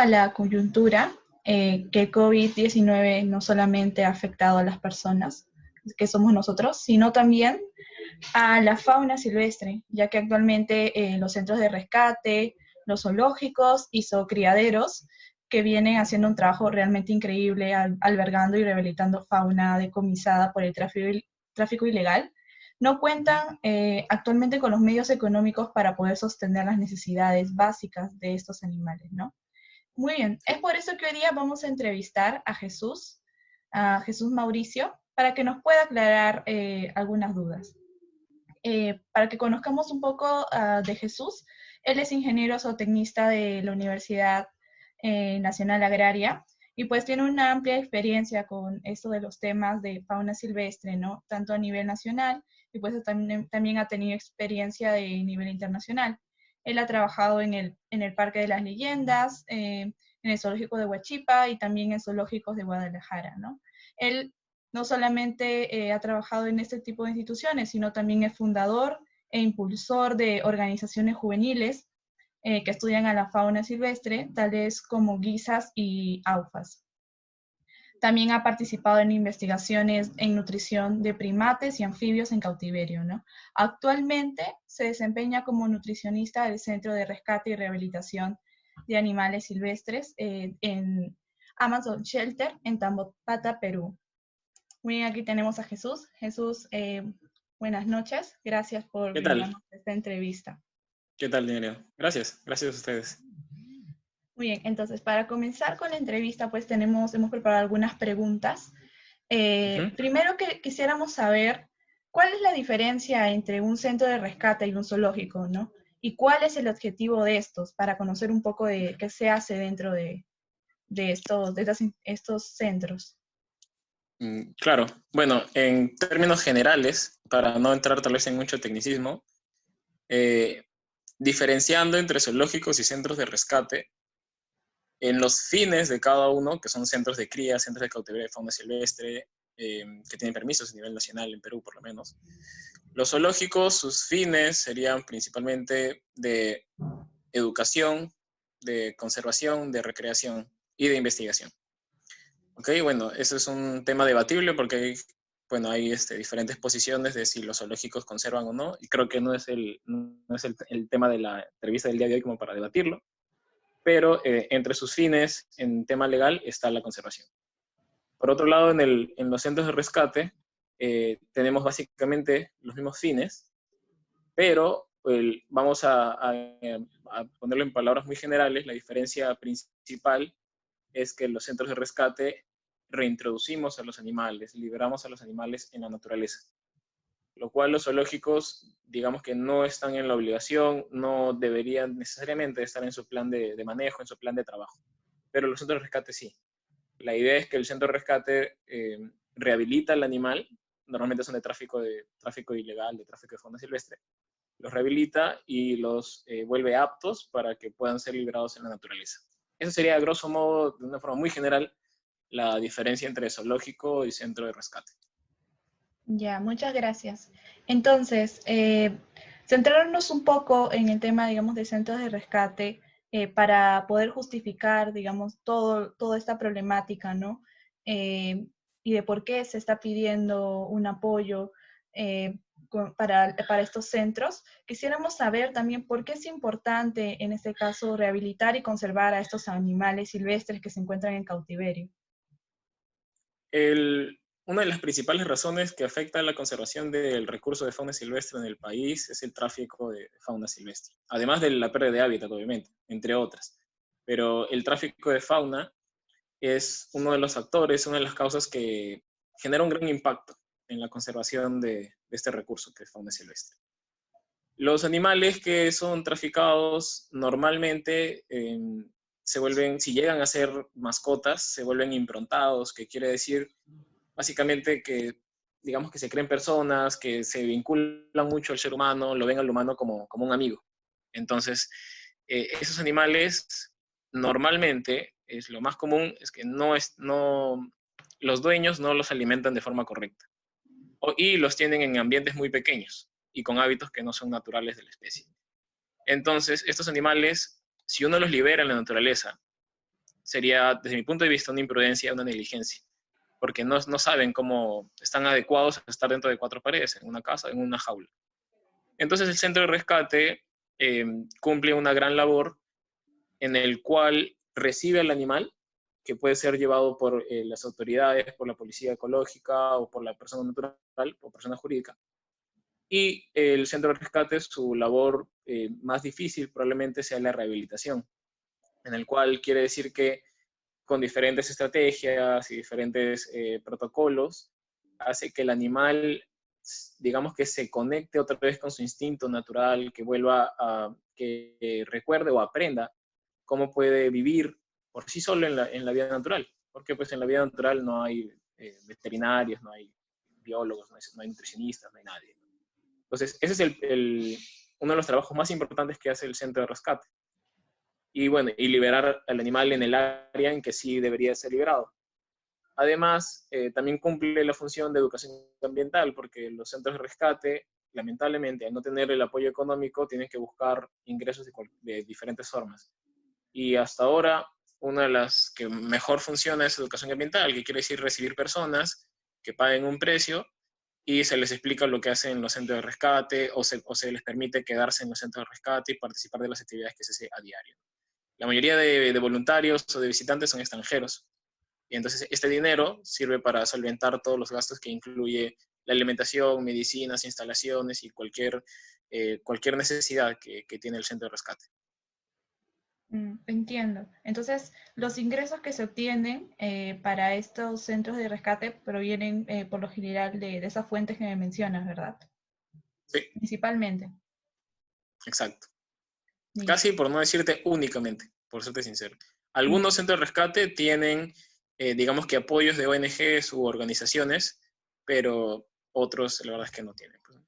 a la coyuntura, que COVID-19 no solamente ha afectado a las personas, que somos nosotros, sino también a la fauna silvestre, ya que actualmente los centros de rescate, los zoológicos y zoocriaderos, que vienen haciendo un trabajo realmente increíble albergando y rehabilitando fauna decomisada por el tráfico ilegal, no cuentan actualmente con los medios económicos para poder sostener las necesidades básicas de estos animales, ¿no? Muy bien, es por eso que hoy día vamos a entrevistar a Jesús Mauricio, para que nos pueda aclarar algunas dudas. Para que conozcamos un poco de Jesús, él es ingeniero zootecnista de la Universidad Nacional Agraria y pues tiene una amplia experiencia con esto de los temas de fauna silvestre, ¿no? Tanto a nivel nacional y pues también ha tenido experiencia de nivel internacional. Él ha trabajado en el Parque de las Leyendas, en el Zoológico de Huachipa y también en zoológicos de Guadalajara, ¿no? Él no solamente ha trabajado en este tipo de instituciones, sino también es fundador e impulsor de organizaciones juveniles que estudian a la fauna silvestre, tales como guisas y AUFAS. También ha participado en investigaciones en nutrición de primates y anfibios en cautiverio, ¿no? Actualmente se desempeña como nutricionista del Centro de Rescate y Rehabilitación de Animales Silvestres en Amazon Shelter en Tambopata, Perú. Muy bien, aquí tenemos a Jesús. Jesús, buenas noches. Gracias por ¿Qué tal? brindarnos esta entrevista. ¿Qué tal, dinero? Gracias, gracias a ustedes. Muy bien, entonces para comenzar con la entrevista, pues hemos preparado algunas preguntas. Primero que quisiéramos saber cuál es la diferencia entre un centro de rescate y un zoológico, ¿no? Y cuál es el objetivo de estos, para conocer un poco de qué se hace dentro de estos centros. Claro, bueno, en términos generales, para no entrar tal vez en mucho tecnicismo, eh, diferenciando entre zoológicos y centros de rescate, en los fines de cada uno, que son centros de cría, centros de cautiverio de fauna silvestre, que tienen permisos a nivel nacional, en Perú por lo menos, los zoológicos, sus fines serían principalmente de educación, de conservación, de recreación y de investigación. Ok, bueno, eso es un tema debatible porque hay diferentes posiciones de si los zoológicos conservan o no, y creo que no es el tema de la entrevista del día de hoy como para debatirlo, pero entre sus fines en tema legal está la conservación. Por otro lado, en los centros de rescate tenemos básicamente los mismos fines, pero vamos a ponerlo en palabras muy generales. La diferencia principal es que en los centros de rescate reintroducimos a los animales, liberamos a los animales en la naturaleza, lo cual los zoológicos, digamos que no están en la obligación, no deberían necesariamente estar en su plan de manejo, en su plan de trabajo, pero los centros de rescate sí. La idea es que el centro de rescate rehabilita al animal, normalmente son de tráfico ilegal, de tráfico de fauna silvestre, los rehabilita y los vuelve aptos para que puedan ser liberados en la naturaleza. Eso sería, a grosso modo, de una forma muy general, la diferencia entre zoológico y centro de rescate. Ya, muchas gracias. Entonces, centrarnos un poco en el tema, digamos, de centros de rescate para poder justificar, digamos, toda esta problemática, ¿no? Y de por qué se está pidiendo un apoyo para estos centros. Quisiéramos saber también por qué es importante, en este caso, rehabilitar y conservar a estos animales silvestres que se encuentran en cautiverio. Una de las principales razones que afecta a la conservación del recurso de fauna silvestre en el país es el tráfico de fauna silvestre, además de la pérdida de hábitat, obviamente, entre otras. Pero el tráfico de fauna es uno de los factores, una de las causas que genera un gran impacto en la conservación de este recurso que es fauna silvestre. Los animales que son traficados normalmente se vuelven, si llegan a ser mascotas, se vuelven improntados, que quiere decir básicamente que, digamos, que se creen personas, que se vinculan mucho al ser humano, lo ven al humano como un amigo. Entonces, esos animales normalmente, es lo más común, es que los dueños no los alimentan de forma correcta. Y los tienen en ambientes muy pequeños y con hábitos que no son naturales de la especie. Entonces, estos animales, si uno los libera en la naturaleza sería, desde mi punto de vista, una imprudencia, una negligencia, porque no saben cómo están adecuados a estar dentro de cuatro paredes, en una casa, en una jaula. Entonces el centro de rescate cumple una gran labor en el cual recibe al animal, que puede ser llevado por las autoridades, por la policía ecológica o por la persona natural o persona jurídica. Y el centro de rescate, su labor más difícil probablemente sea la rehabilitación, en el cual quiere decir que con diferentes estrategias y diferentes protocolos, hace que el animal, digamos que se conecte otra vez con su instinto natural, que vuelva a, que recuerde o aprenda cómo puede vivir por sí solo en la vida natural. Porque pues en la vida natural no hay veterinarios, no hay biólogos, no hay nutricionistas, no hay nadie. Entonces, ese es uno de los trabajos más importantes que hace el centro de rescate. Y bueno, y liberar al animal en el área en que sí debería ser liberado. Además, también cumple la función de educación ambiental, porque los centros de rescate, lamentablemente, al no tener el apoyo económico, tienen que buscar ingresos de diferentes formas. Y hasta ahora, una de las que mejor funciona es educación ambiental, que quiere decir recibir personas que paguen un precio y se les explica lo que hacen los centros de rescate o se les permite quedarse en los centros de rescate y participar de las actividades que se hace a diario. La mayoría de voluntarios o de visitantes son extranjeros. Y entonces este dinero sirve para solventar todos los gastos que incluye la alimentación, medicinas, instalaciones y cualquier necesidad que tiene el centro de rescate. Entiendo. Entonces, los ingresos que se obtienen para estos centros de rescate provienen por lo general de esas fuentes que me mencionas, ¿verdad? Sí, Principalmente. exacto. Listo. Casi por no decirte únicamente, por serte sincero. Mm, Algunos centros de rescate tienen, digamos que apoyos de ONGs u organizaciones, pero otros la verdad es que no tienen. Pues.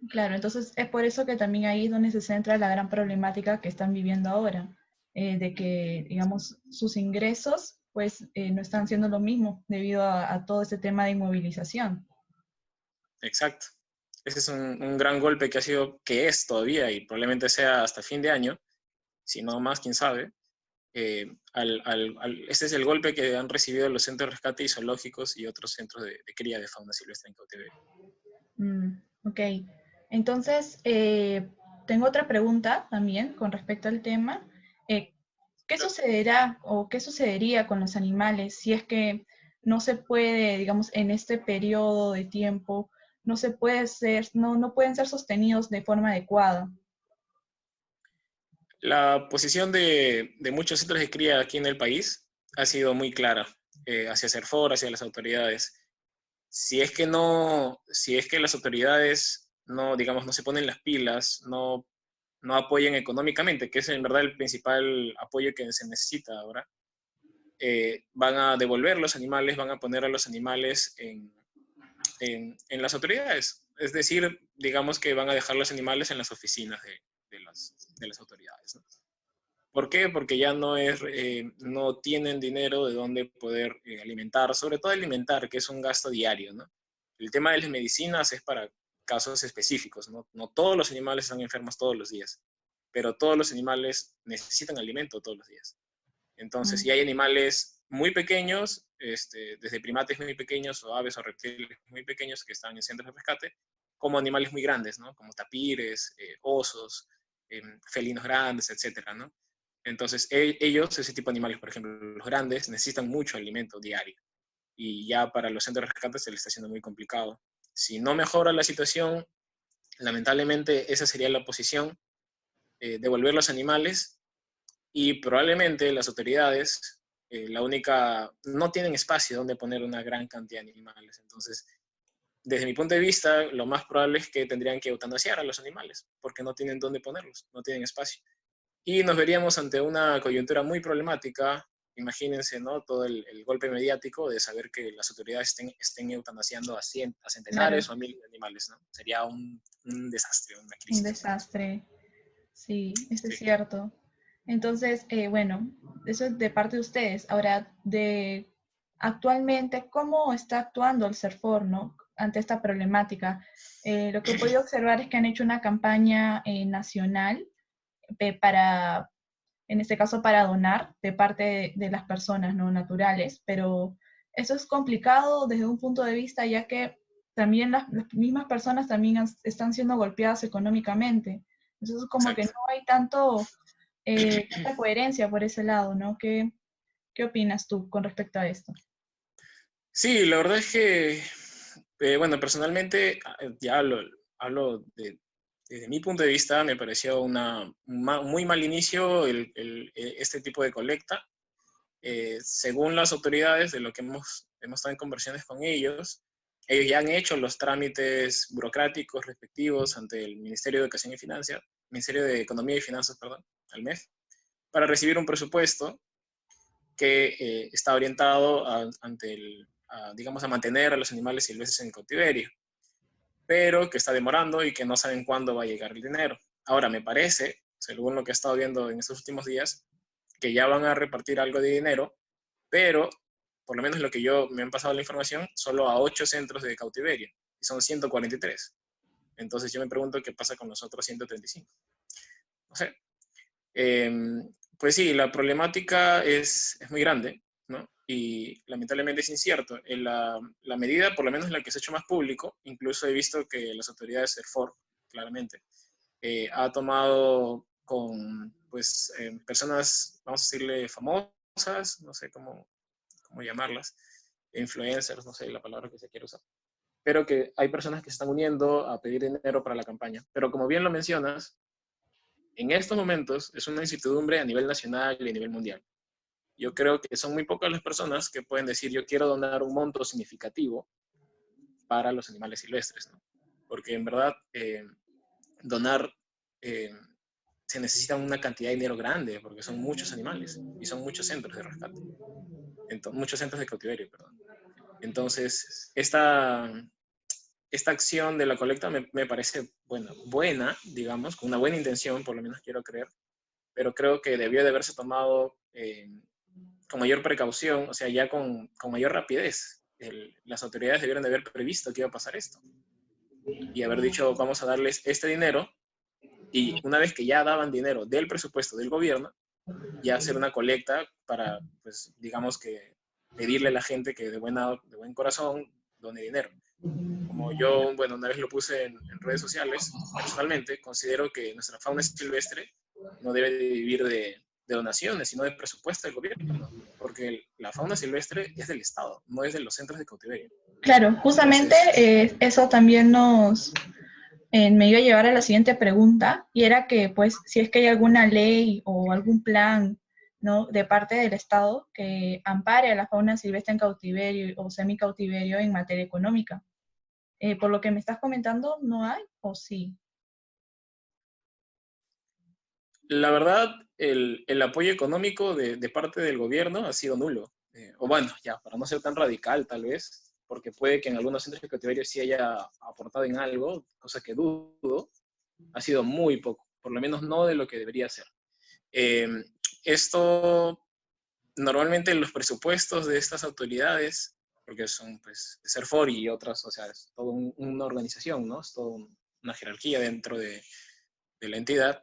Claro, entonces es por eso que también ahí es donde se centra la gran problemática que están viviendo ahora, de que, digamos, sus ingresos pues no están siendo lo mismo debido a todo este tema de inmovilización. Exacto. Ese es un gran golpe que es todavía y probablemente sea hasta fin de año, si no más, quién sabe. Este es el golpe que han recibido los centros de rescate y zoológicos y otros centros de cría de fauna silvestre en cautiverio. Ok, entonces tengo otra pregunta también con respecto al tema. Eh, ¿Qué sucederá o qué sucedería con los animales si es que no se puede, digamos, en este periodo de tiempo, no se puede ser, no pueden ser sostenidos de forma adecuada? La posición de muchos centros de cría aquí en el país ha sido muy clara hacia CERFOR, hacia las autoridades. Si es que las autoridades no, digamos, no se ponen las pilas, no apoyan económicamente, que es en verdad el principal apoyo que se necesita ahora, van a devolver los animales, van a poner a los animales en las autoridades. Es decir, digamos que van a dejar los animales en las oficinas de las autoridades. ¿No? ¿Por qué? Porque ya no tienen dinero de dónde poder alimentar, sobre todo alimentar, que es un gasto diario. ¿No? El tema de las medicinas es para casos específicos. No todos los animales están enfermos todos los días, pero todos los animales necesitan alimento todos los días. Entonces, Mm, si hay animales muy pequeños, desde primates muy pequeños o aves o reptiles muy pequeños que están en centros de rescate, como animales muy grandes, ¿no? Como tapires, osos, felinos grandes, etcétera, ¿no? Entonces, ellos, ese tipo de animales, por ejemplo, los grandes, necesitan mucho alimento diario. Y ya para los centros de rescate se les está haciendo muy complicado. Si no mejora la situación, lamentablemente esa sería la posición, devolver los animales y probablemente las autoridades no tienen espacio donde poner una gran cantidad de animales. Entonces, desde mi punto de vista, lo más probable es que tendrían que eutanasiar a los animales, porque no tienen dónde ponerlos, no tienen espacio. Y nos veríamos ante una coyuntura muy problemática. Imagínense, ¿no? Todo el golpe mediático de saber que las autoridades estén eutanasiando a claro, centenares o a miles de animales, ¿no? Sería un desastre, una un crisis total. desastre. Sí, eso es Sí. cierto. Entonces, bueno, eso es de parte de ustedes. Ahora, actualmente, ¿cómo está actuando el CERFOR, ¿no? Ante esta problemática? Lo que he podido observar es que han hecho una campaña nacional para en este caso para donar de parte de las personas no naturales, pero eso es complicado desde un punto de vista ya que también las mismas personas también están siendo golpeadas económicamente. Entonces como que no Exacto. hay tanta coherencia por ese lado, ¿no? ¿Qué opinas tú con respecto a esto? Sí, la verdad es que, bueno, personalmente, ya hablo desde mi punto de vista, me pareció un muy mal inicio este tipo de colecta. Según las autoridades, de lo que hemos estado en conversaciones con ellos ya han hecho los trámites burocráticos respectivos ante el Ministerio de Educación y Finanzas, Ministerio de Economía y Finanzas, perdón, al MEF, para recibir un presupuesto que está orientado digamos, a mantener a los animales silvestres en cautiverio, pero que está demorando y que no saben cuándo va a llegar el dinero. Ahora, me parece, según lo que he estado viendo en estos últimos días, que ya van a repartir algo de dinero, pero por lo menos lo que me han pasado la información, solo a 8 centros de cautiverio, y son 143. Entonces yo me pregunto qué pasa con los otros 135. No sé. Eh, pues sí, la problemática es muy grande, ¿no? Y lamentablemente es incierto. La medida, por lo menos la que se ha hecho más público, incluso he visto que las autoridades del FOR, claramente, ha tomado con pues, personas, vamos a decirle, famosas, no sé cómo llamarlas, influencers, no sé la palabra que se quiere usar, pero que hay personas que se están uniendo a pedir dinero para la campaña. Pero como bien lo mencionas, en estos momentos es una incertidumbre a nivel nacional y a nivel mundial. Yo creo que son muy pocas las personas que pueden decir yo quiero donar un monto significativo para los animales silvestres, ¿no? Porque en verdad donar eh, se necesita una cantidad de dinero grande porque son muchos animales y son muchos centros de rescate, muchos centros de cautiverio, perdón. Entonces, esta acción de la colecta me parece buena, digamos, con una buena intención, por lo menos quiero creer, pero creo que debió de haberse tomado con mayor precaución, o sea, ya con mayor rapidez. Las autoridades debieron de haber previsto que iba a pasar esto y haber dicho, vamos a darles este dinero, y una vez que ya daban dinero del presupuesto del gobierno, ya hacer una colecta para, pues, digamos que pedirle a la gente que de buen corazón done dinero. Como yo, bueno, una vez lo puse en redes sociales, personalmente considero que nuestra fauna silvestre no debe de vivir de donaciones, sino de presupuesto del gobierno, porque la fauna silvestre es del Estado, no es de los centros de cautiverio. Claro, justamente Entonces, eso también me iba a llevar a la siguiente pregunta, y era que, pues, si es que hay alguna ley o algún plan, ¿no?, de parte del Estado que ampare a la fauna silvestre en cautiverio o semicautiverio en materia económica. Por lo que me estás comentando, ¿no hay o sí? la verdad, el apoyo económico de parte del gobierno ha sido nulo. O bueno, ya, para no ser tan radical tal vez, porque puede que en algunos centros de cautiverio sí haya aportado en algo, cosa que dudo, ha sido muy poco, por lo menos no de lo que debería ser. Eh, Esto normalmente los presupuestos de estas autoridades, porque son pues SERFOR y otras, o sea, es toda una organización, ¿no? Es toda una jerarquía dentro de la entidad.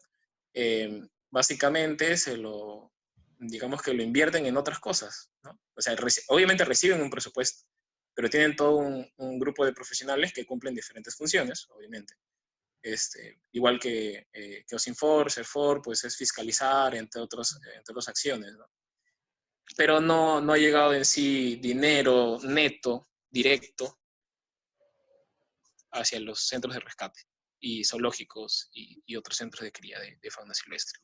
Básicamente digamos que lo invierten en otras cosas, ¿no? O sea, obviamente reciben un presupuesto, pero tienen todo un grupo de profesionales que cumplen diferentes funciones, obviamente. Igual que OSINFOR, SERFOR, pues es fiscalizar, entre otras acciones, ¿no? Pero no ha llegado en sí dinero neto, directo, hacia los centros de rescate y zoológicos y otros centros de cría de fauna silvestre.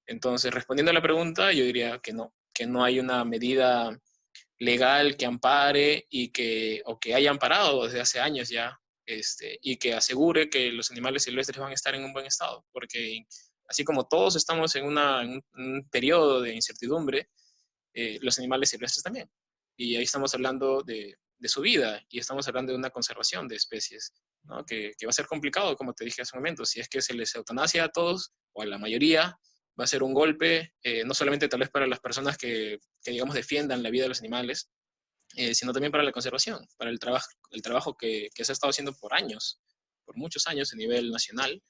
Entonces, respondiendo a la pregunta, yo diría que no hay una medida legal que ampare o que haya amparado desde hace años ya, y que asegure que los animales silvestres van a estar en un buen estado, porque así como todos estamos en un periodo de incertidumbre, los animales silvestres también. Y ahí estamos hablando de su vida y estamos hablando de una conservación de especies, ¿no? Que va a ser complicado, como te dije hace un momento, si es que se les eutanasia a todos o a la mayoría, va a ser un golpe, no solamente tal vez para las personas que digamos, defiendan la vida de los animales, sino también para la conservación, para el trabajo que se ha estado haciendo por años, por muchos años a nivel nacional.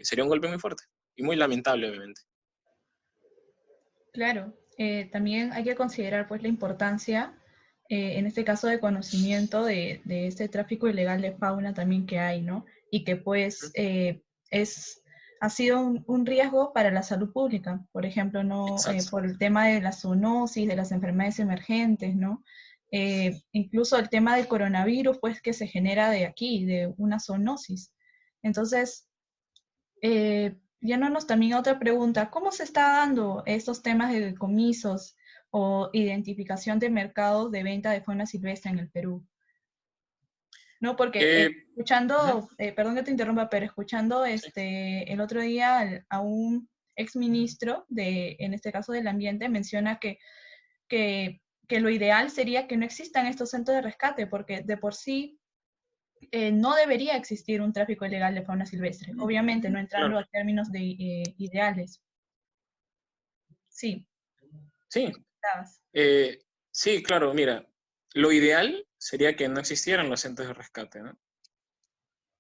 Sería un golpe muy fuerte y muy lamentable, obviamente. Claro, también hay que considerar pues la importancia, en este caso de conocimiento de este tráfico ilegal de fauna también que hay, ¿no? Y que pues es, ha sido un riesgo para la salud pública, por ejemplo, ¿no? Exacto. Por el tema de la zoonosis, de las enfermedades emergentes, ¿no? Incluso el tema del coronavirus, pues que se genera de aquí, de una zoonosis. Entonces, yéndonos también a otra pregunta, ¿cómo se está dando estos temas de decomisos o identificación de mercados de venta de fauna silvestre en el Perú? No, porque Eh, ujú, escuchando, perdón que te interrumpa, pero escuchando sí. el otro día a un exministro de, en este caso del ambiente, menciona que, que lo ideal sería que no existan estos centros de rescate, porque de por sí no debería existir un tráfico ilegal de fauna silvestre, obviamente no entrando Claro. a términos de ideales. Sí, Sí, estabas. sí, claro, mira, lo ideal sería que no existieran los centros de rescate, ¿no?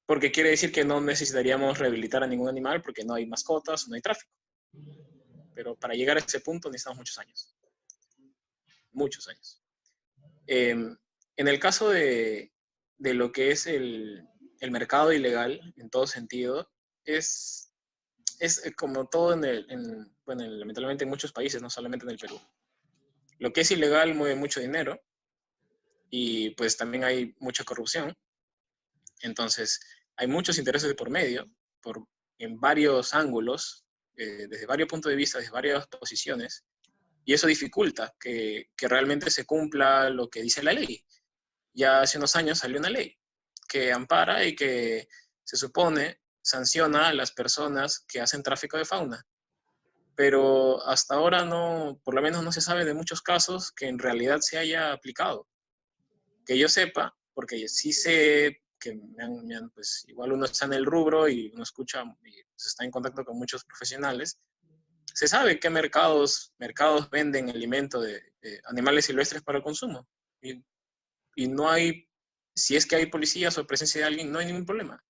Porque quiere decir que no necesitaríamos rehabilitar a ningún animal porque no hay mascotas, no hay tráfico. Pero para llegar a ese punto necesitamos muchos años, muchos años. En el caso de lo que es el mercado ilegal, en todo sentido, es, es como todo bueno, lamentablemente en muchos países, no solamente en el Perú. Lo que es ilegal mueve mucho dinero y pues también hay mucha corrupción. Entonces, hay muchos intereses de por medio, por, en varios ángulos, desde varios puntos de vista, desde varias posiciones, y eso dificulta que realmente se cumpla lo que dice la ley. Ya hace unos años salió una ley que ampara y que se supone sanciona a las personas que hacen tráfico de fauna. Pero hasta ahora no, por lo menos no se sabe de muchos casos que en realidad se haya aplicado. Que yo sepa, porque sí sé que pues igual uno está en el rubro y uno escucha y pues, está en contacto con muchos profesionales, se sabe qué mercados venden alimento de animales silvestres para el consumo. Y, y no hay, si es que hay policías o presencia de alguien, no hay ningún problema.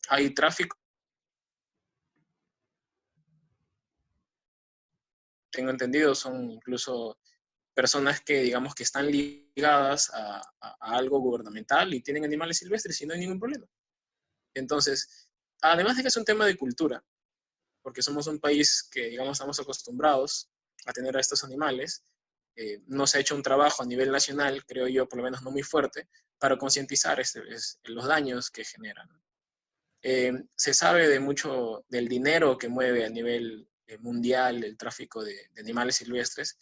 Hay tráfico, tengo entendido, son incluso personas que digamos que están ligadas a algo gubernamental y tienen animales silvestres y no hay ningún problema. Entonces, además de que es un tema de cultura, porque somos un país que, digamos, estamos acostumbrados a tener a estos animales, no se ha hecho un trabajo a nivel nacional, creo yo, por lo menos no muy fuerte, para concientizar los daños que generan. Se sabe de mucho del dinero que mueve a nivel mundial el tráfico de animales silvestres,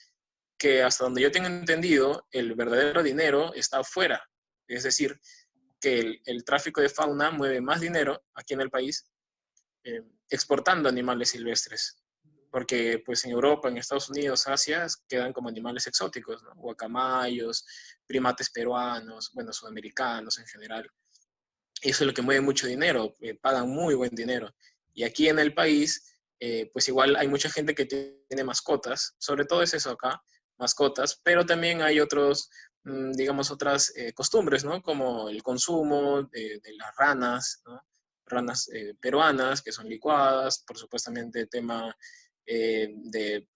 que hasta donde yo tengo entendido, el verdadero dinero está afuera. Es decir, que el tráfico de fauna mueve más dinero aquí en el país exportando animales silvestres. Porque pues en Europa, en Estados Unidos, Asia, quedan como animales exóticos, ¿no? Guacamayos, primates peruanos, bueno, sudamericanos en general. Eso es lo que mueve mucho dinero, pagan muy buen dinero. Y aquí en el país, pues igual hay mucha gente que tiene mascotas, sobre todo es eso acá, mascotas, pero también hay otros, digamos, otras costumbres, ¿no? Como el consumo de las ranas, ¿no? Ranas peruanas que son licuadas, por supuestamente tema de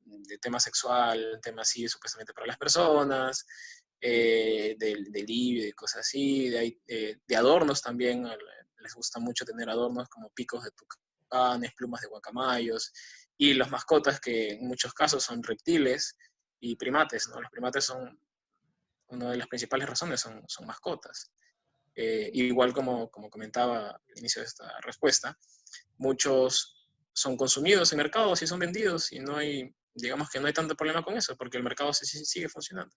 tema sexual, tema así supuestamente para las personas, del libro, de cosas así, de adornos también, les gusta mucho tener adornos como picos de tucanes, plumas de guacamayos, y las mascotas que en muchos casos son reptiles y primates, ¿no? Los primates son, una de las principales razones son mascotas. Igual como comentaba al inicio de esta respuesta, muchos son consumidos en mercados y son vendidos y no hay, digamos que no hay tanto problema con eso porque el mercado sigue funcionando.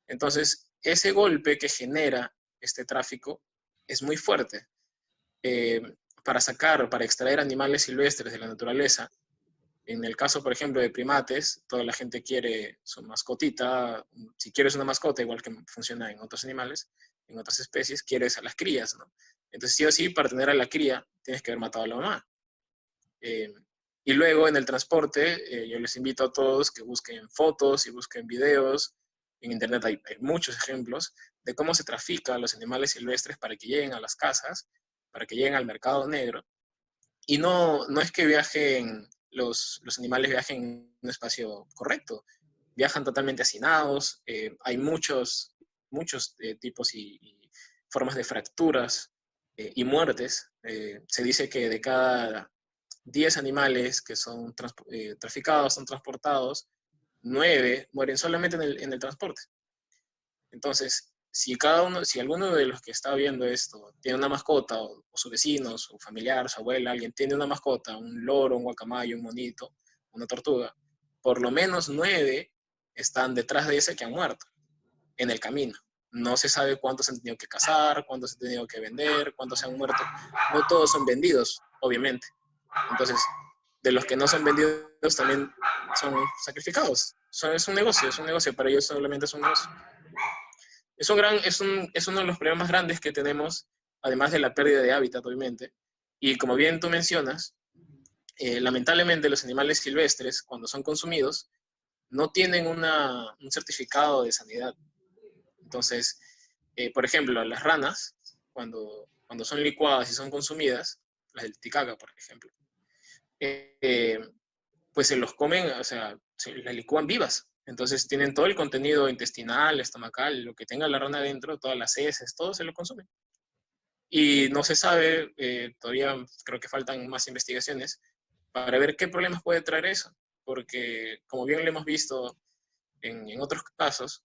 Entonces, ese golpe que genera este tráfico es muy fuerte. Eh, para extraer animales silvestres de la naturaleza, en el caso, por ejemplo, de primates, toda la gente quiere su mascotita. Si quieres una mascota, igual que funciona en otros animales, en otras especies, quieres a las crías, ¿no? Entonces, sí o sí, para tener a la cría, tienes que haber matado a la mamá. Eh, y luego en el transporte, yo les invito a todos que busquen fotos y busquen videos. En internet hay muchos ejemplos de cómo se trafica a los animales silvestres para que lleguen a las casas, para que lleguen al mercado negro. Y no es que viajen los animales viajen en un espacio correcto. Viajan totalmente hacinados, hay muchos tipos y formas de fracturas y muertes. Se dice que de cada 10 animales que son traficados, son transportados, 9 mueren solamente en el transporte. Entonces, si alguno de los que está viendo esto tiene una mascota, o su vecino, su familiar, su abuela, alguien tiene una mascota, un loro, un guacamayo, un monito, una tortuga, por lo menos 9 están detrás de ese que han muerto en el camino. No se sabe cuántos han tenido que cazar, cuántos han tenido que vender, cuántos se han muerto. No todos son vendidos, obviamente. Entonces, de los que no son vendidos también son sacrificados. Es un negocio, para ellos solamente es un negocio. Es uno de los problemas más grandes que tenemos, además de la pérdida de hábitat, obviamente. Y como bien tú mencionas, lamentablemente los animales silvestres, cuando son consumidos, no tienen un certificado de sanidad. Entonces, por ejemplo, las ranas, cuando son licuadas y son consumidas, las del Titicaca, por ejemplo, pues se los comen, o sea, se las licúan vivas. Entonces tienen todo el contenido intestinal, estomacal, lo que tenga la rana dentro, todas las heces, todo se lo consumen. Y no se sabe, todavía creo que faltan más investigaciones para ver qué problemas puede traer eso. Porque, como bien lo hemos visto en otros casos,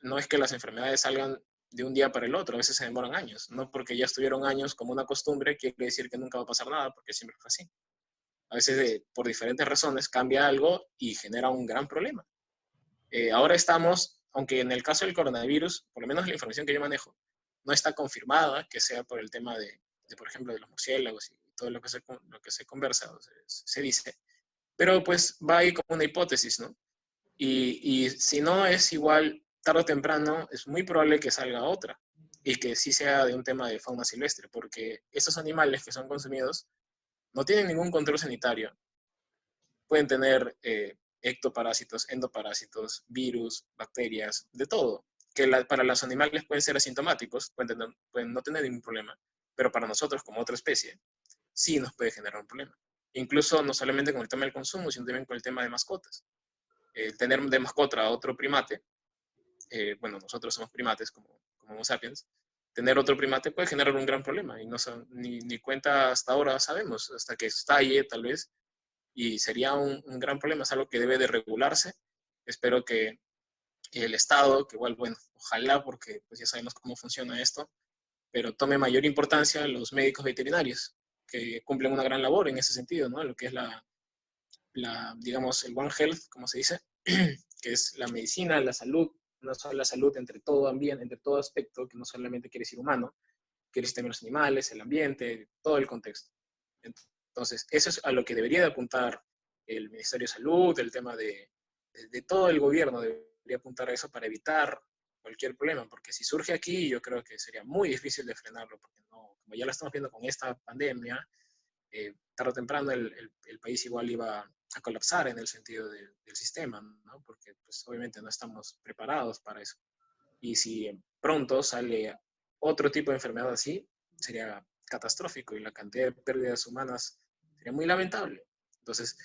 no es que las enfermedades salgan de un día para el otro, a veces se demoran años. No porque ya estuvieron años como una costumbre, quiere decir que nunca va a pasar nada, porque siempre fue así. A veces, por diferentes razones, cambia algo y genera un gran problema. Ahora estamos, aunque en el caso del coronavirus, por lo menos la información que yo manejo, no está confirmada que sea por el tema por ejemplo, de los murciélagos y todo lo que se conversa, o se dice, pero pues va ahí como una hipótesis, ¿no? Y si no es igual, tarde o temprano, es muy probable que salga otra y que sí sea de un tema de fauna silvestre, porque esos animales que son consumidos no tienen ningún control sanitario. Pueden tener ectoparásitos, endoparásitos, virus, bacterias, de todo, que para los animales pueden ser asintomáticos, pueden no tener ningún problema, pero para nosotros como otra especie, sí nos puede generar un problema. Incluso no solamente con el tema del consumo, sino también con el tema de mascotas. Tener de mascota a otro primate, bueno, nosotros somos primates como Homo sapiens, tener otro primate puede generar un gran problema y no ni cuenta hasta ahora sabemos, hasta que estalle tal vez, y sería un gran problema, es algo que debe de regularse. Espero que el Estado, que igual, bueno, ojalá, porque pues ya sabemos cómo funciona esto, pero tome mayor importancia los médicos veterinarios, que cumplen una gran labor en ese sentido, ¿no? Lo que es digamos, el One Health, como se dice, que es la medicina, la salud, no solo la salud entre todo ambiente, entre todo aspecto, que no solamente quiere decir humano, quiere decir también los animales, el ambiente, todo el contexto. Entonces, eso es a lo que debería de apuntar el Ministerio de Salud, el tema de todo el gobierno debería apuntar a eso para evitar cualquier problema, porque si surge aquí, yo creo que sería muy difícil de frenarlo, porque no, como ya lo estamos viendo con esta pandemia, tarde o temprano el país igual iba a colapsar en el sentido del sistema, ¿no? Porque pues obviamente no estamos preparados para eso. Y si pronto sale otro tipo de enfermedad así, sería catastrófico y la cantidad de pérdidas humanas sería muy lamentable. Entonces,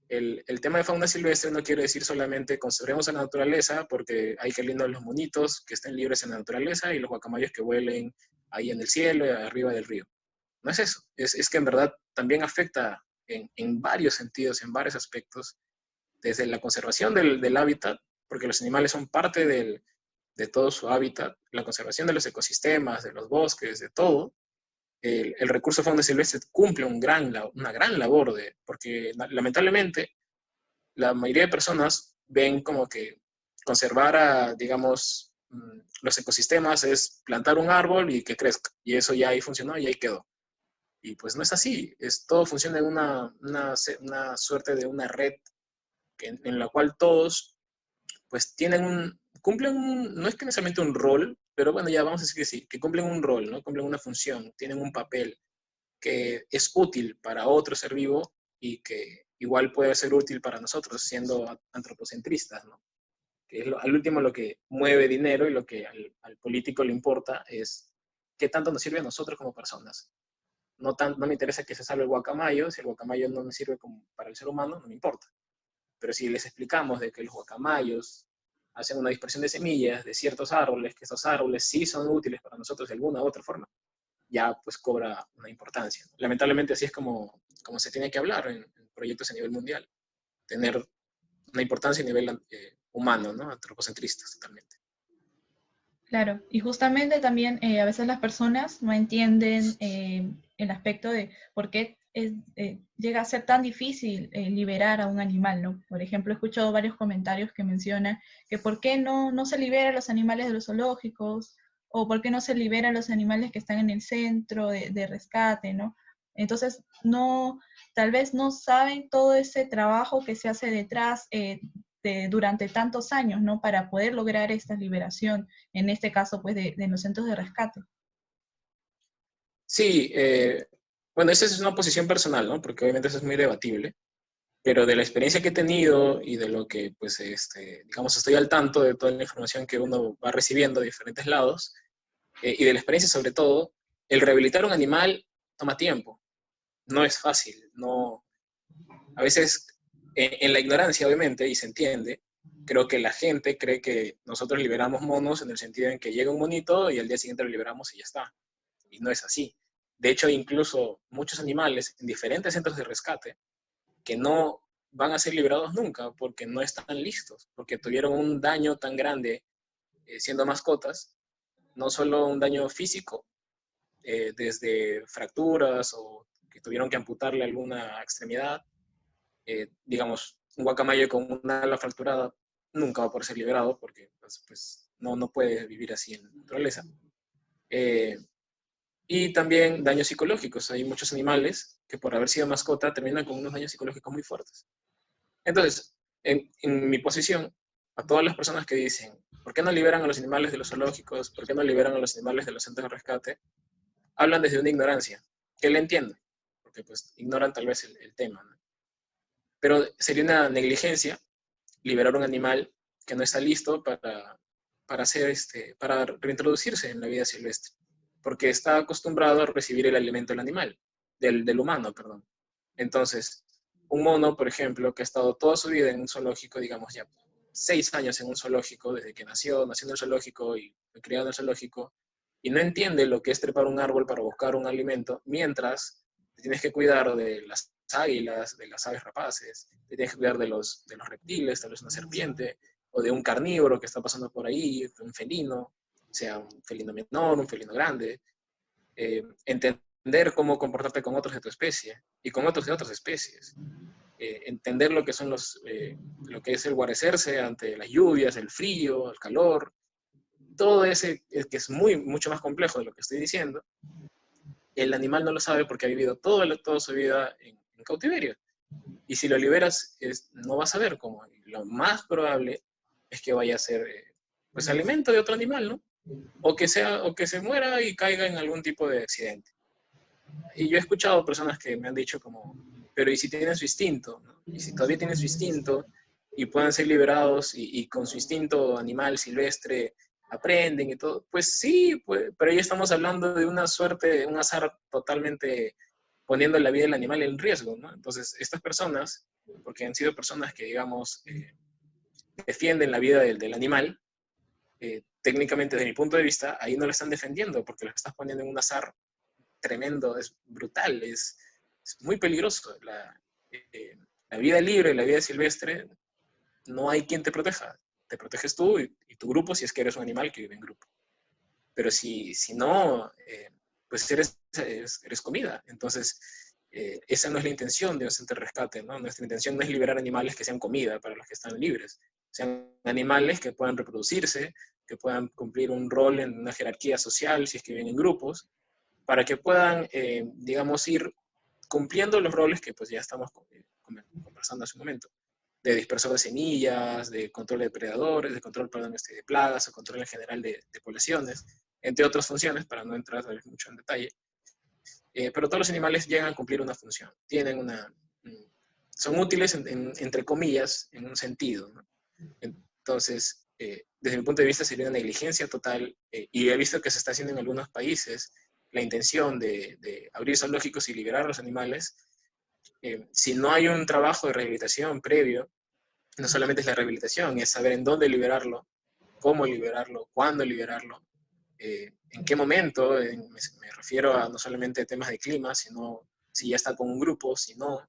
el tema de fauna silvestre no quiere decir solamente conservemos a la naturaleza, porque hay que lindo los monitos que estén libres en la naturaleza y los guacamayos que vuelen ahí en el cielo y arriba del río. No es eso, es que en verdad también afecta en varios sentidos, en varios aspectos, desde la conservación del hábitat, porque los animales son parte de todo su hábitat, la conservación de los ecosistemas, de los bosques, de todo. El recurso fauna silvestre cumple una gran labor, porque lamentablemente la mayoría de personas ven como que conservar digamos, los ecosistemas es plantar un árbol y que crezca, y eso ya ahí funcionó y ahí quedó. Y pues no es así, todo funciona en una suerte de una red en la cual todos pues cumplen no es que necesariamente un rol, pero bueno, ya vamos a decir que sí, que cumplen un rol, ¿no? Cumplen una función, tienen un papel que es útil para otro ser vivo y que igual puede ser útil para nosotros siendo antropocentristas, ¿no? Que es al último lo que mueve dinero y lo que al político le importa es qué tanto nos sirve a nosotros como personas. no me interesa que se salve el guacamayo, si el guacamayo no me sirve como para el ser humano, no me importa. Pero si les explicamos de que los guacamayos hacen una dispersión de semillas de ciertos árboles, que esos árboles sí son útiles para nosotros de alguna u otra forma, ya pues cobra una importancia. Lamentablemente así es como se tiene que hablar en proyectos a nivel mundial, tener una importancia a nivel humano, ¿no? Antropocentristas totalmente. Claro, y justamente también a veces las personas no entienden el aspecto de por qué llega a ser tan difícil liberar a un animal, ¿no? Por ejemplo, he escuchado varios comentarios que mencionan que por qué no se libera a los animales de los zoológicos, o por qué no se libera a los animales que están en el centro de rescate, ¿no? Entonces, no, tal vez no saben todo ese trabajo que se hace detrás durante tantos años, ¿no? Para poder lograr esta liberación, en este caso, pues, de los centros de rescate. Sí, bueno, esa es una posición personal, ¿no? Porque obviamente eso es muy debatible, pero de la experiencia que he tenido y de lo que, pues, digamos, estoy al tanto de toda la información que uno va recibiendo de diferentes lados, y de la experiencia sobre todo, el rehabilitar un animal toma tiempo, no es fácil, no, a veces en la ignorancia, obviamente, y se entiende, creo que la gente cree que nosotros liberamos monos en el sentido en que llega un monito y al día siguiente lo liberamos y ya está. Y no es así. De hecho, incluso muchos animales en diferentes centros de rescate que no van a ser liberados nunca porque no están listos, porque tuvieron un daño tan grande siendo mascotas, no solo un daño físico, desde fracturas o que tuvieron que amputarle alguna extremidad, digamos, un guacamayo con una ala fracturada nunca va a poder ser liberado porque pues, no puede vivir así en la naturaleza. Eh, y también daños psicológicos. Hay muchos animales que por haber sido mascota terminan con unos daños psicológicos muy fuertes. Entonces, en mi posición, a todas las personas que dicen, ¿por qué no liberan a los animales de los zoológicos? ¿Por qué no liberan a los animales de los centros de rescate? Hablan desde una ignorancia, que le entiendo, porque pues ignoran tal vez el tema, ¿no? Pero sería una negligencia liberar un animal que no está listo para reintroducirse en la vida silvestre, porque está acostumbrado a recibir el alimento del animal, del humano, perdón. Entonces, un mono, por ejemplo, que ha estado toda su vida en un zoológico, digamos ya 6 años en un zoológico, desde que nació en el zoológico y fue criado en el zoológico, y no entiende lo que es trepar un árbol para buscar un alimento, mientras te tienes que cuidar de las águilas, de las aves rapaces, te tienes que cuidar de los reptiles, tal vez una serpiente, o de un carnívoro que está pasando por ahí, un felino, sea un felino menor, un felino grande, entender cómo comportarte con otros de tu especie y con otros de otras especies, entender lo que son lo que es el guarecerse ante las lluvias, el frío, el calor, todo ese que es mucho más complejo de lo que estoy diciendo. El animal no lo sabe porque ha vivido toda su vida en cautiverio. Y si lo liberas, no vas a ver cómo. Lo más probable es que vaya a ser pues alimento de otro animal, ¿no? O que se muera y caiga en algún tipo de accidente. Y yo he escuchado personas que me han dicho como, pero ¿y si tienen su instinto? ¿No? Y si todavía tienen su instinto y pueden ser liberados y con su instinto animal silvestre aprenden y todo, pues sí, pues, pero ya estamos hablando de una suerte, un azar totalmente poniendo la vida del animal en riesgo, ¿no? Entonces, estas personas, porque han sido personas que, digamos, defienden la vida del animal, técnicamente, desde mi punto de vista, ahí no lo están defendiendo porque lo estás poniendo en un azar tremendo, es brutal, es muy peligroso. La vida libre, la vida silvestre, no hay quien te proteja. Te proteges tú y tu grupo si es que eres un animal que vive en grupo. Pero si no, pues eres comida. Entonces, esa no es la intención de un centro de rescate, ¿no? Nuestra intención no es liberar animales que sean comida para los que están libres, sean animales que puedan reproducirse, que puedan cumplir un rol en una jerarquía social si es que viven en grupos, para que puedan, digamos, ir cumpliendo los roles que pues ya estamos conversando hace un momento, de dispersor de semillas, de control de depredadores, de control, perdón, de plagas o control en general de poblaciones, entre otras funciones, para no entrar mucho en detalle. Pero todos los animales llegan a cumplir una función, son útiles, entre comillas, en un sentido, ¿no? Entonces, desde mi punto de vista sería una negligencia total, y he visto que se está haciendo en algunos países, la intención de abrir zoológicos y liberar a los animales, si no hay un trabajo de rehabilitación previo, no solamente es la rehabilitación, es saber en dónde liberarlo, cómo liberarlo, cuándo liberarlo, en qué momento, me refiero a no solamente temas de clima, sino si ya está con un grupo, si no,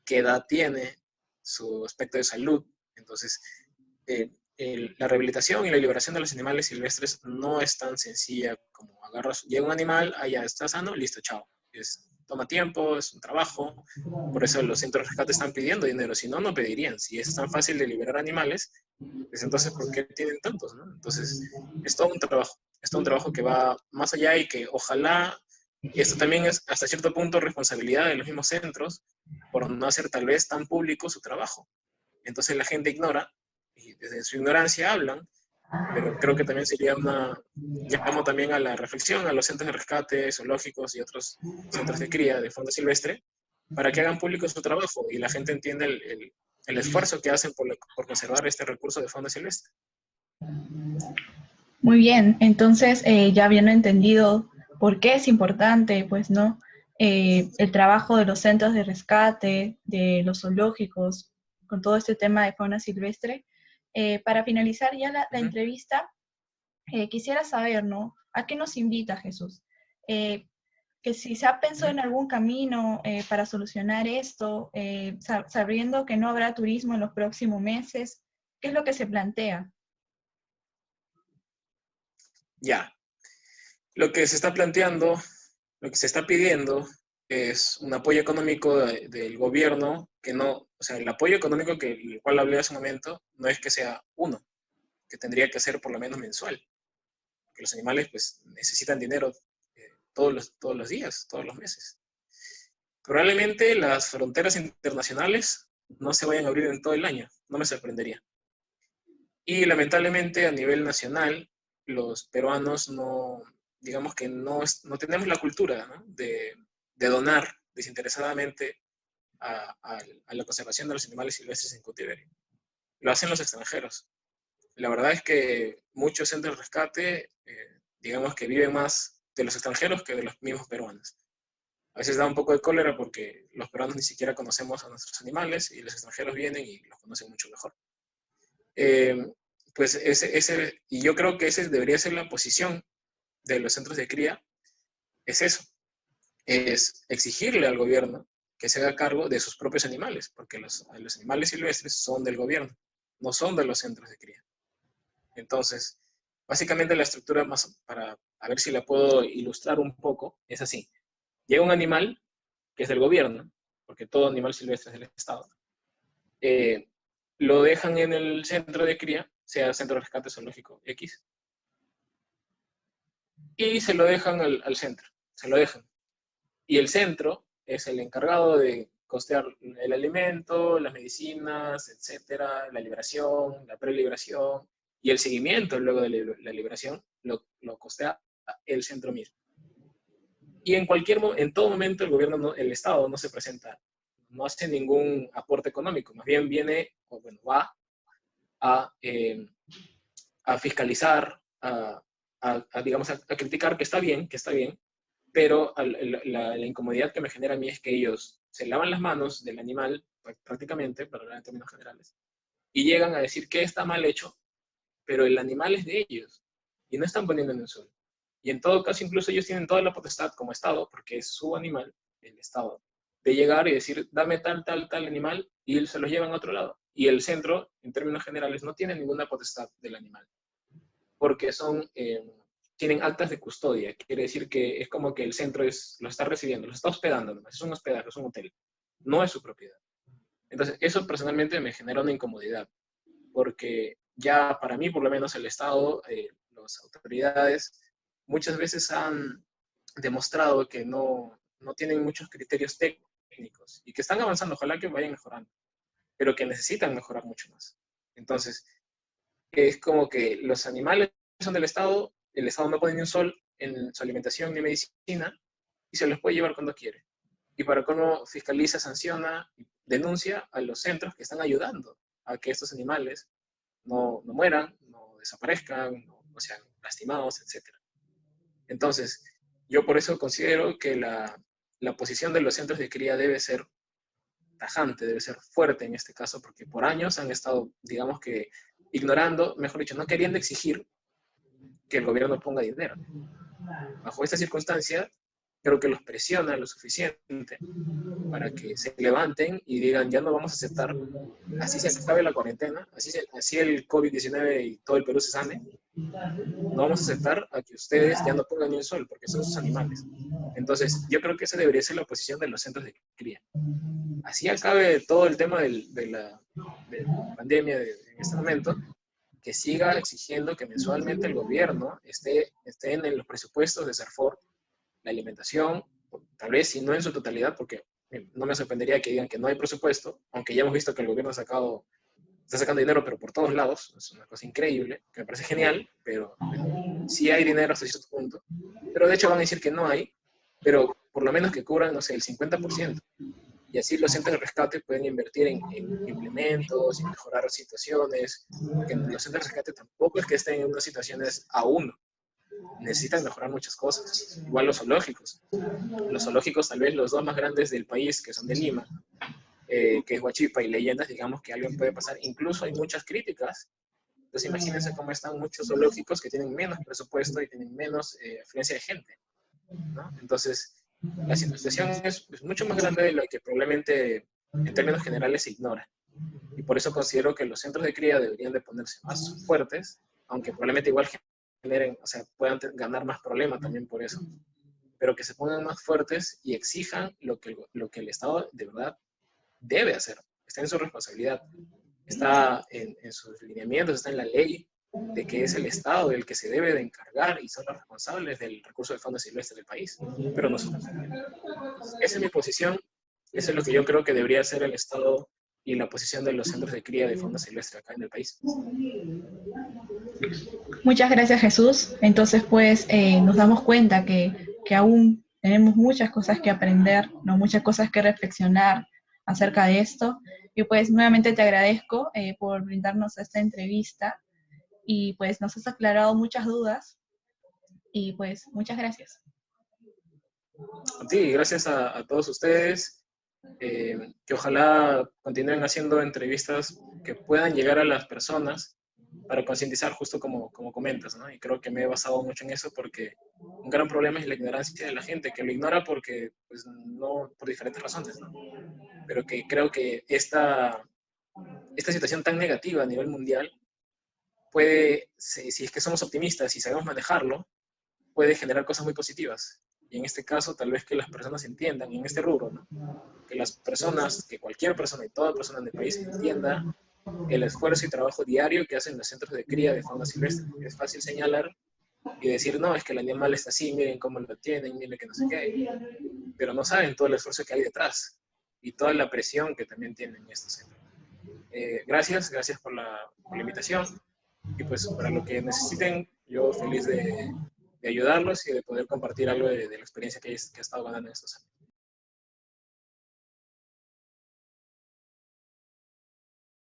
qué edad tiene, su aspecto de salud. Entonces, la rehabilitación y la liberación de los animales silvestres no es tan sencilla como agarras, llega un animal, ya está sano, listo, chao. Toma tiempo, es un trabajo, por eso los centros de rescate están pidiendo dinero, si no, no pedirían. Si es tan fácil de liberar animales, pues entonces, ¿por qué tienen tantos? ¿No? Entonces, es todo un trabajo que va más allá y que ojalá, y esto también es hasta cierto punto responsabilidad de los mismos centros, por no hacer tal vez tan público su trabajo. Entonces la gente ignora y desde su ignorancia hablan, pero creo que también sería llamo también a la reflexión a los centros de rescate, zoológicos y otros centros de cría de fauna silvestre, para que hagan público su trabajo y la gente entienda el esfuerzo que hacen por conservar este recurso de fauna silvestre. Muy bien, entonces ya habiendo entendido por qué es importante, pues, ¿no? El trabajo de los centros de rescate, de los zoológicos, con todo este tema de fauna silvestre, para finalizar ya la entrevista, quisiera saber, ¿no? ¿A qué nos invita Jesús? Que si se ha pensado en algún camino para solucionar esto, sabiendo que no habrá turismo en los próximos meses, ¿qué es lo que se plantea? Ya, lo que se está planteando, lo que se está pidiendo es un apoyo económico del gobierno que no, o sea, el apoyo económico el cual hablé hace un momento, no es que sea uno, que tendría que ser por lo menos mensual, porque los animales pues necesitan dinero todos los días, todos los meses. Probablemente las fronteras internacionales no se vayan a abrir en todo el año, no me sorprendería. Y lamentablemente a nivel nacional, los peruanos no, digamos que no tenemos la cultura, ¿no? de donar desinteresadamente a la conservación de los animales silvestres en cautiverio. Lo hacen los extranjeros. La verdad es que muchos centros de rescate, digamos que viven más de los extranjeros que de los mismos peruanos. A veces da un poco de cólera porque los peruanos ni siquiera conocemos a nuestros animales y los extranjeros vienen y los conocen mucho mejor. Eh, pues y yo creo que esa debería ser la posición de los centros de cría, es eso, es exigirle al gobierno que se haga cargo de sus propios animales, porque los animales silvestres son del gobierno, no son de los centros de cría. Entonces, básicamente la estructura, más para a ver si la puedo ilustrar un poco, es así. Llega un animal que es del gobierno, porque todo animal silvestre es del Estado. Lo dejan en el centro de cría, sea centro de rescate zoológico X, y se lo dejan al centro, se lo dejan. Y el centro es el encargado de costear el alimento, las medicinas, etcétera, la liberación, la preliberación y el seguimiento luego de la liberación lo costea el centro mismo. Y en todo momento el gobierno, el Estado no se presenta, no hace ningún aporte económico, más bien viene, o bueno, va a, a fiscalizar, digamos, a criticar que está bien, pero la incomodidad que me genera a mí es que ellos se lavan las manos del animal, prácticamente, para hablar en términos generales, y llegan a decir que está mal hecho, pero el animal es de ellos, y no están poniendo en el suelo. Y en todo caso, incluso ellos tienen toda la potestad como Estado, porque es su animal, el Estado, de llegar y decir, dame tal animal, y se los llevan a otro lado. Y el centro, en términos generales, no tiene ninguna potestad del animal, porque tienen actas de custodia. Quiere decir que es como que el centro lo está recibiendo, lo está hospedando, nomás. Es un hospedaje, es un hotel. No es su propiedad. Entonces, eso personalmente me genera una incomodidad, porque ya para mí, por lo menos el Estado, las autoridades, muchas veces han demostrado que no tienen muchos criterios técnicos y que están avanzando, ojalá que vayan mejorando, pero que necesitan mejorar mucho más. Entonces, es como que los animales son del Estado, el Estado no pone ni un sol en su alimentación ni medicina y se los puede llevar cuando quiere. Y para cómo fiscaliza, sanciona, denuncia a los centros que están ayudando a que estos animales no mueran, no desaparezcan, no sean lastimados, etc. Entonces, yo por eso considero que la posición de los centros de cría debe ser tajante, debe ser fuerte en este caso, porque por años han estado, digamos que, ignorando, mejor dicho, no queriendo exigir que el gobierno ponga dinero. Bajo esta circunstancia, creo que los presiona lo suficiente para que se levanten y digan, ya no vamos a aceptar, así se acabe la cuarentena, así el COVID-19 y todo el Perú se sane, no vamos a aceptar a que ustedes ya no pongan ni un sol, porque son sus animales. Entonces, yo creo que esa debería ser la posición de los centros de cría. Así acabe todo el tema de la pandemia en este momento, que siga exigiendo que mensualmente el gobierno esté en los presupuestos de Serfor la alimentación, tal vez si no en su totalidad, porque no me sorprendería que digan que no hay presupuesto, aunque ya hemos visto que el gobierno está sacando dinero, pero por todos lados, es una cosa increíble, que me parece genial, pero sí hay dinero hasta cierto punto, pero de hecho van a decir que no hay, pero por lo menos que cubran, no sé, el 50%, y así los centros de rescate pueden invertir en implementos, en mejorar situaciones, porque los centros de rescate tampoco es que estén en unas situaciones a uno, necesitan mejorar muchas cosas. Igual los zoológicos. Los zoológicos, tal vez los dos más grandes del país, que son de Lima, que es Huachipa y Leyendas, digamos que algo puede pasar. Incluso hay muchas críticas. Entonces imagínense cómo están muchos zoológicos que tienen menos presupuesto y tienen menos afluencia de gente, ¿no? Entonces, la situación es mucho más grande de lo que probablemente en términos generales se ignora. Y por eso considero que los centros de cría deberían de ponerse más fuertes, aunque probablemente igual generen, o sea, puedan ganar más problemas también por eso, pero que se pongan más fuertes y exijan lo que el Estado de verdad debe hacer. Está en su responsabilidad, está en sus lineamientos, está en la ley de que es el Estado el que se debe de encargar y son los responsables del recurso de fauna silvestre del país, pero no son. Esa es mi posición, eso es lo que yo creo que debería hacer el Estado y la posición de los centros de cría de fauna silvestre acá en el país. Muchas gracias, Jesús. Entonces, pues, nos damos cuenta que aún tenemos muchas cosas que aprender, ¿no? Muchas cosas que reflexionar acerca de esto. Y pues, nuevamente te agradezco por brindarnos esta entrevista y pues nos has aclarado muchas dudas y pues, muchas gracias. Sí, gracias a todos ustedes. Que ojalá continúen haciendo entrevistas que puedan llegar a las personas para concientizar justo como comentas, ¿no? Y creo que me he basado mucho en eso porque un gran problema es la ignorancia de la gente, que lo ignora porque, pues, no, por diferentes razones, ¿no? Pero que creo que esta situación tan negativa a nivel mundial puede, si es que somos optimistas y sabemos manejarlo, puede generar cosas muy positivas. Y en este caso, tal vez que las personas entiendan, en este rubro, ¿no? Que las personas, que cualquier persona y toda persona en el país entienda el esfuerzo y trabajo diario que hacen los centros de cría de fauna silvestre. Es fácil señalar y decir, no, es que el animal está así, miren cómo lo tienen, miren que no sé qué, pero no saben todo el esfuerzo que hay detrás y toda la presión que también tienen estos centros. Gracias por la invitación y pues para lo que necesiten, yo feliz de ayudarlos y de poder compartir algo de la experiencia que he estado ganando en estos años.